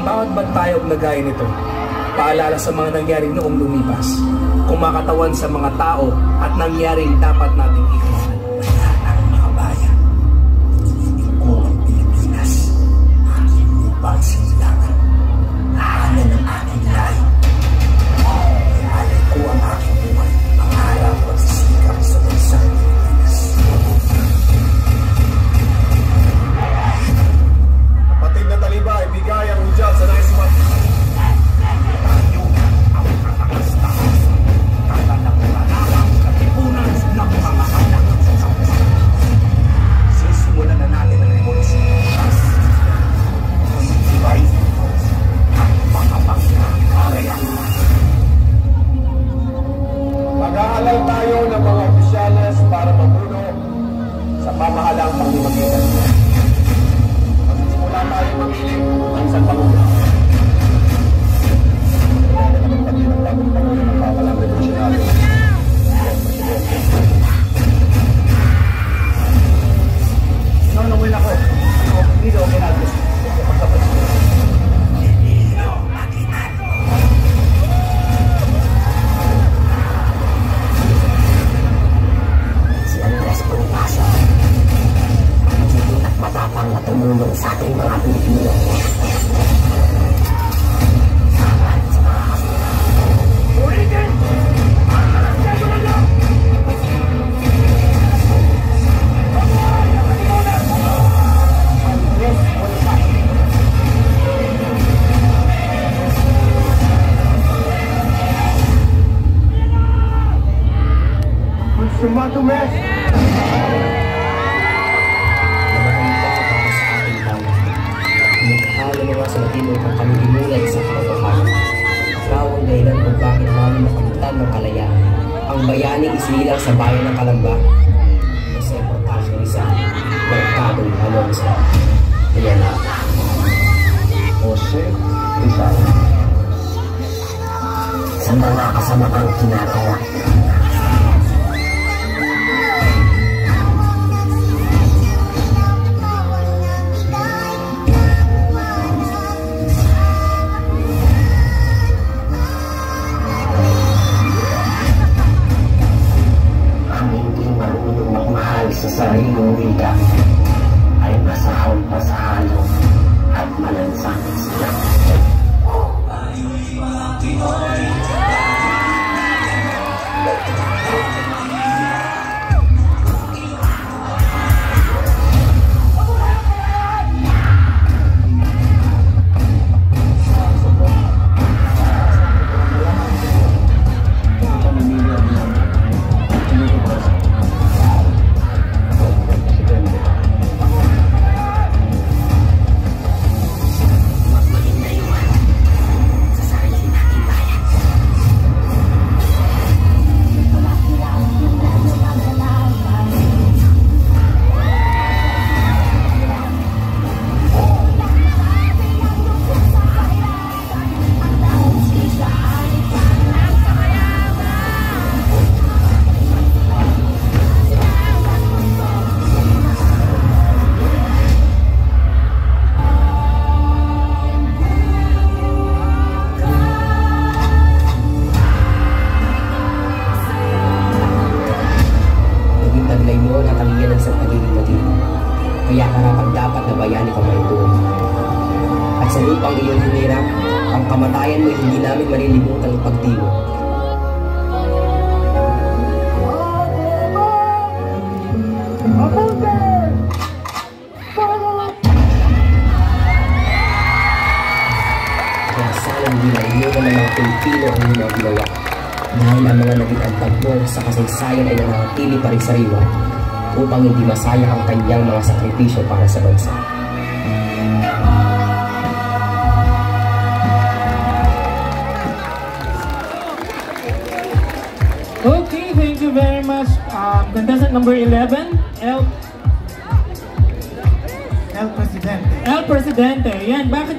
bawat bantayog na gaya nito, paalala sa mga nangyari noong lumipas, kumakatawan sa mga tao at nangyaring dapat nating ikiwan. Kaya ang mga bayan, hindi ko ang Pilipinas, aking lupang sinilangan, tahanan ng aking lahi. Ialay ko ang aking buhay, pangarap at sisikap sa bansang Pilipinas. Kapatid na talibay, bigay ang hudyat sa naisimat. Sisimulan na natin ang revolusyon. Ibay ang mga pagkakarayan. Mag-aalay tayo ng mga opisyales para mamuno sa pamahalang panglimagitan. Magsisimula tayo mamili ng isang pangulo. Kaya na naman pati ng bagong pangulo ng pamahalang revolusyonaryo. Nanawin ako. Dito ako natin. Si Andres Bonifacio. Matigil at matapang na tumulong sa ating mga Pilipino. Sumatumes! Namahanda para sa ating bayan. Inaghala mo nga sa matino kang kami imulat sa katotohanan. Ikaw ang dahilan kung bakit namin nakamtan ng kalayaan. Ang bayani isnilang sa bayan ng Kalamba. Jose Portasio Rizal, Mercadong Alonso. Ayan na. Jose Rizal. Sa mga kasamang kinagawa. Sa sariling wika ay masahol pa sa halo at malansang sila. Kaya karapat-dapat na bayani ka maituon. At sa lupang iyong hinirap, ang kamatayan mo hindi namin malilimutan ang pagdiwa. Kaya sana hindi nainunan ng mga Pilipino ang mga ginawa. Dahil ang mga naging antag mo sa kasaysayan ay nananatili pa rin sa riwa upang hindi masayang ang kanyang mga sakripisyo para sa bansa. Okay, thank you very much. Contestant number 11, El Presidente. Yan, bakit